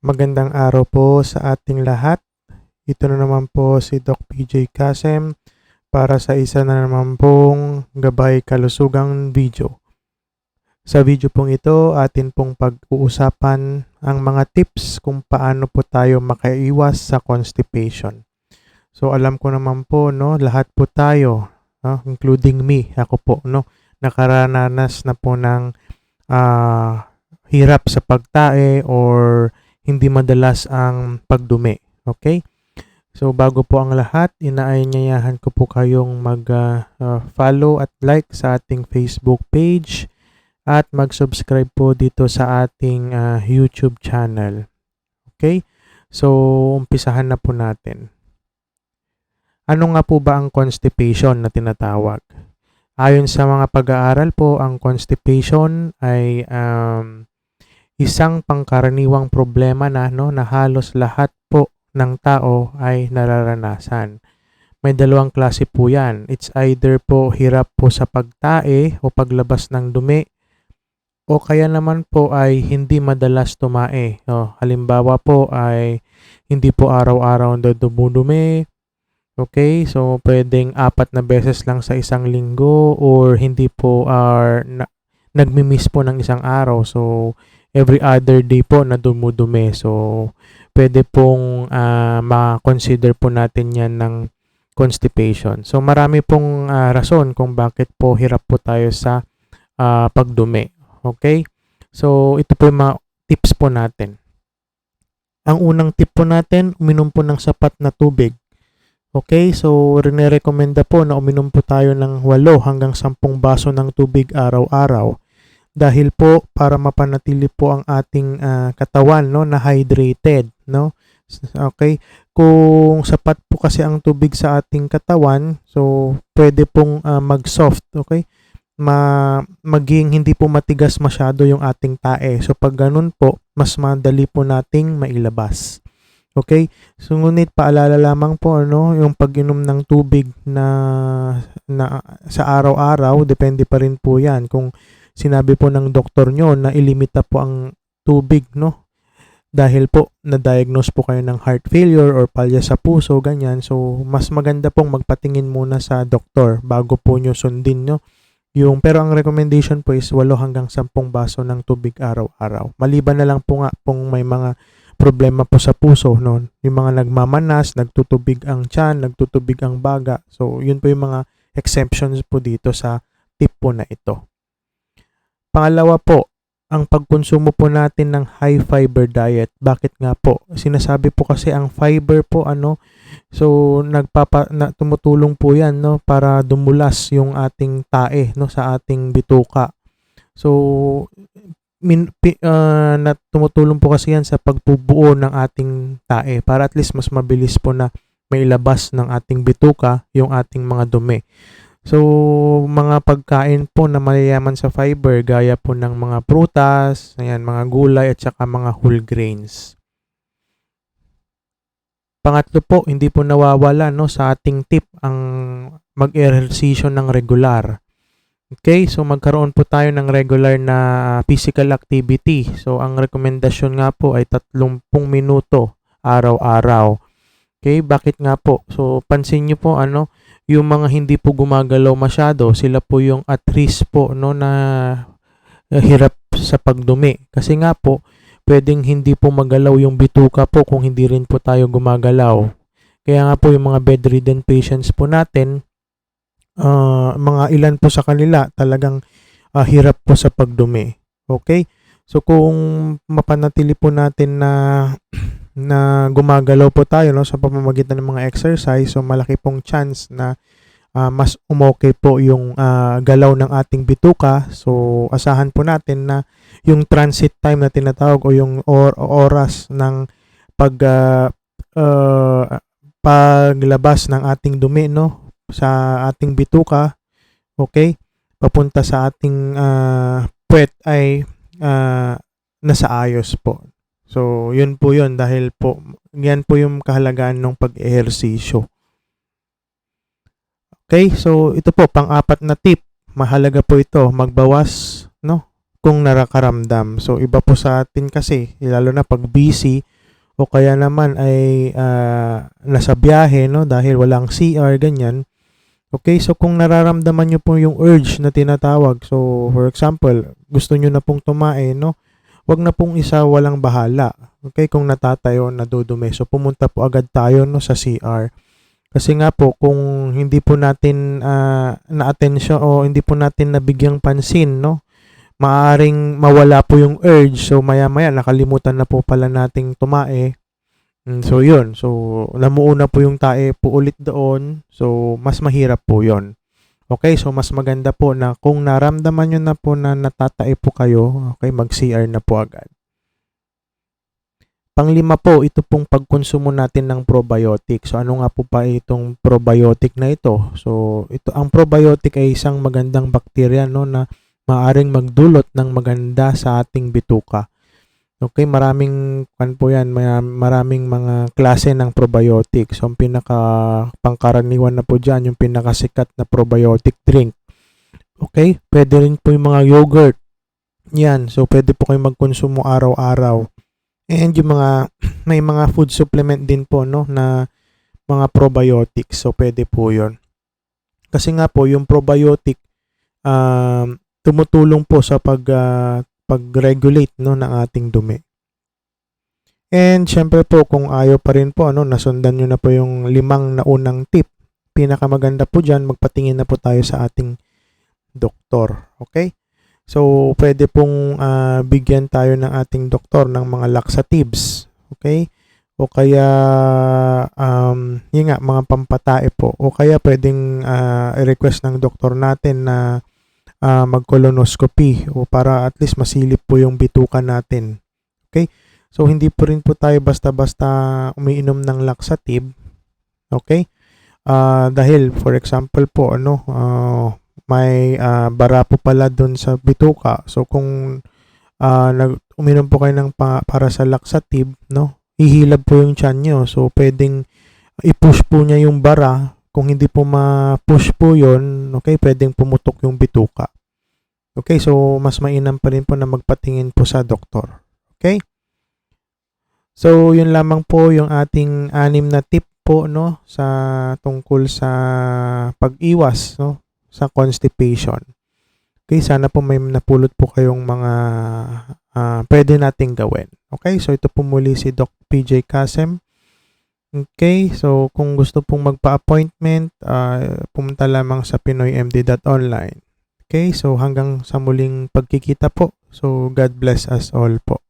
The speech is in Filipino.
Magandang araw po sa ating lahat. Ito na naman po si Doc PJ Kasem para sa isa na naman pong gabay kalusugang video. Sa video pong ito, atin pong pag-uusapan ang mga tips kung paano po tayo makaiwas sa constipation. So alam ko naman po, no, lahat po tayo, no, including me, ako po, no, nakarananas na po ng hirap sa pagtae or hindi madalas ang pagdumi. Okay? So, bago po ang lahat, inaanyayahan ko po kayong mag-follow at like sa ating Facebook page at mag-subscribe po dito sa ating YouTube channel. Okay? So, umpisahan na po natin. Ano nga po ba ang constipation na tinatawag? Ayon sa mga pag-aaral po, ang constipation ay isang pangkaraniwang problema na halos lahat po ng tao ay nararanasan. May dalawang klase po yan. It's either po hirap po sa pagtae o paglabas ng dumi o kaya naman po ay hindi madalas tumae. Halimbawa po ay hindi po araw-araw dumudumi. Okay, so pwedeng 4 na beses lang sa isang linggo or hindi po nagmi-miss po ng isang araw. So every other day po na dumudumi. So, pwede pong ma-consider po natin yan ng constipation. So, marami pong rason kung bakit po hirap po tayo sa pagdumi. Okay? So, ito po yung mga tips po natin. Ang unang tip po natin, uminom po ng sapat na tubig. Okay? So, rinirekomenda po na uminom po tayo ng 8 hanggang 10 baso ng tubig araw-araw. Dahil po para mapanatili po ang ating katawan na hydrated, no? Okay? Kung sapat po kasi ang tubig sa ating katawan, so pwede pong mag-soft, okay? Maging hindi po matigas masyado yung ating tae. So pag ganun po, mas madali po nating mailabas. Okay? So ngunit paalala lamang po yung pag-inom ng tubig na sa araw-araw, depende pa rin po 'yan kung sinabi po ng doktor nyo na ilimita po ang tubig, no? Dahil po na-diagnose po kayo ng heart failure or palya sa puso, ganyan. So, mas maganda pong magpatingin muna sa doktor bago po nyo sundin, no? Pero ang recommendation po is 8 hanggang 10 baso ng tubig araw-araw. Maliban na lang po nga kung may mga problema po sa puso, no? Yung mga nagmamanas, nagtutubig ang tiyan, nagtutubig ang baga. So, yun po yung mga exceptions po dito sa tip po na ito. Pangalawa po, ang pagkonsumo po natin ng high fiber diet. Bakit nga po? Sinasabi po kasi ang fiber po so tumutulong po 'yan para dumulas yung ating tae sa ating bituka. So tumutulong po kasi 'yan sa pagbubuo ng ating tae para at least mas mabilis po na mailabas ng ating bituka yung ating mga dumi. So, mga pagkain po na mayayaman sa fiber, gaya po ng mga prutas, mga gulay at saka mga whole grains. Pangatlo po, hindi po nawawala sa ating tip ang mag-ehersisyo ng regular. Okay, so magkaroon po tayo ng regular na physical activity. So, ang rekomendasyon nga po ay 30 minuto araw-araw. Okay, bakit nga po? So, pansin nyo po yung mga hindi po gumagalaw masyado, sila po yung at risk po na hirap sa pagdumi. Kasi nga po, pwedeng hindi po magalaw yung bituka po kung hindi rin po tayo gumagalaw. Kaya nga po yung mga bedridden patients po natin, mga ilan po sa kanila talagang hirap po sa pagdumi. Okay? So kung mapanatili po natin na gumagalaw po tayo sa pamamagitan ng mga exercise, so malaki pong chance na mas umokay po yung galaw ng ating bituka. So asahan po natin na yung transit time na tinatawag o yung oras ng paglabas ng ating dumi sa ating bituka, okay, papunta sa ating puwet ay nasa ayos po. So, yun po yun dahil po, yan po yung kahalagaan ng pag-ehersisyo. Okay, so ito po, pang-4 na tip. Mahalaga po ito, magbawas, kung nakakaramdam. So, iba po sa atin kasi, lalo na pag busy, o kaya naman ay nasa biyahe, no, dahil walang CR, ganyan. Okay, so kung nararamdaman nyo po yung urge na tinatawag, so for example, gusto nyo na pong tumae, no, wag na pong isa walang bahala. Okay, kung natatayo, nadudumi, so pumunta po agad tayo, no, sa CR. Kasi nga po, kung hindi po natin na-atensyon o hindi po natin nabigyang pansin, no, maaring mawala po yung urge. So maya-maya nakalimutan na po pala nating tumae. So yun. So namuuna po yung tae po ulit doon. So mas mahirap po yun. Okay, so mas maganda po na kung naramdaman nyo na po na natatae po kayo, okay, mag-CR na po agad. Panglima po, ito pong pagkonsumo natin ng probiotic. So ano nga po pa itong probiotic na ito? So ang probiotic ay isang magandang bakterya, no, na maaring magdulot ng maganda sa ating bituka. Okay, maraming po yan, maraming mga klase ng probiotic. So ang pinaka pangkaraniwan na po dyan, yung pinakasikat na probiotic drink. Okay, pwede rin po yung mga yogurt. Yan, so pwede po kayong magkonsumo araw-araw. And yung may mga food supplement din po, no, na mga probiotics. So pwede po yun. Kasi nga po, yung probiotic, tumutulong po sa pag-regulate, no, ng ating dumi. And syempre po, kung ayaw pa rin po, ano, nasundan nyo na po yung 5 na unang tip. Pinakamaganda po dyan, magpatingin na po tayo sa ating doktor. Okay? So, pwede pong bigyan tayo ng ating doktor ng mga laxatives. Okay? O kaya, yun nga, mga pampatae po. O kaya pwedeng i-request ng doktor natin na mag-colonoscopy o para at least masilip po yung bituka natin. Okay? So, hindi po rin po tayo basta-basta umiinom ng laxative. Okay? Dahil, for example po, may bara po pala dun sa bituka. So, kung uminom po kayo ng para sa laxative, no, ihilab po yung tiyan nyo. So, pwedeng i-push po niya yung bara. Kung hindi po ma-push po yun, okay, pwedeng pumutok yung bituka. Okay, so mas mainam pa rin po na magpatingin po sa doktor. Okay? So, yun lamang po yung ating 6 na tip po, no, sa tungkol sa pag-iwas, no, sa constipation. Okay, sana po may napulot po kayong mga pwede nating gawin. Okay, so ito po muli si Doc PJ Kasem. Okay, so kung gusto pong magpa-appointment, pumunta lamang sa pinoymd.online. Okay, so hanggang sa muling pagkikita po. So God bless us all po.